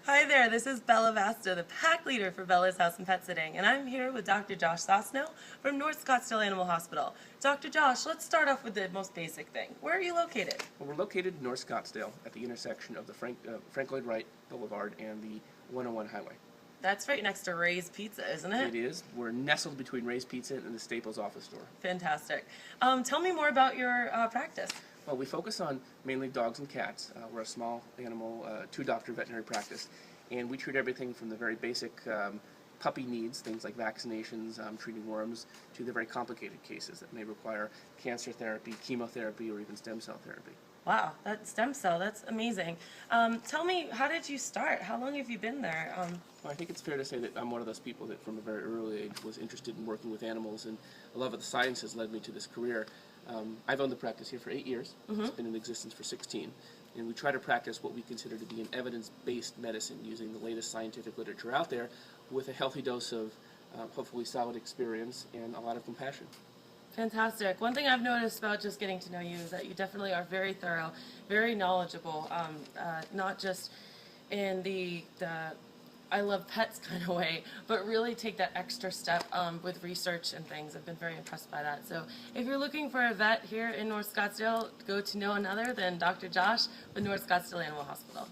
Hi there, this is Bella Vasta, the pack leader for Bella's House and Pet Sitting, and I'm here with Dr. Josh Sosno from North Scottsdale Animal Hospital. Dr. Josh, let's start off with the most basic thing. Where are you located? Well, we're located in North Scottsdale at the intersection of the Frank Lloyd Wright Boulevard and the 101 Highway. That's right next to Ray's Pizza, isn't it? It is. We're nestled between Ray's Pizza and the Staples office store. Fantastic. Tell me more about your practice. Well, we focus on mainly dogs and cats. We're a small animal, two-doctor veterinary practice, and we treat everything from the very basic puppy needs, things like vaccinations, treating worms, to the very complicated cases that may require cancer therapy, chemotherapy, or even stem cell therapy. Wow, that stem cell, that's amazing. Tell me, how did you start? How long have you been there? Well, I think it's fair to say that I'm one of those people that from a very early age was interested in working with animals, and a love of the sciences led me to this career. I've owned the practice here for 8 years. It's been in existence for 16. And we try to practice what we consider to be an evidence-based medicine using the latest scientific literature out there with a healthy dose of hopefully solid experience and a lot of compassion. Fantastic. One thing I've noticed about just getting to know you is that you definitely are very thorough, very knowledgeable, not just in the I love pets kind of way, but really take that extra step with research and things. I've been very impressed by that. So if you're looking for a vet here in North Scottsdale, go to no one other than Dr. Josh with North Scottsdale Animal Hospital.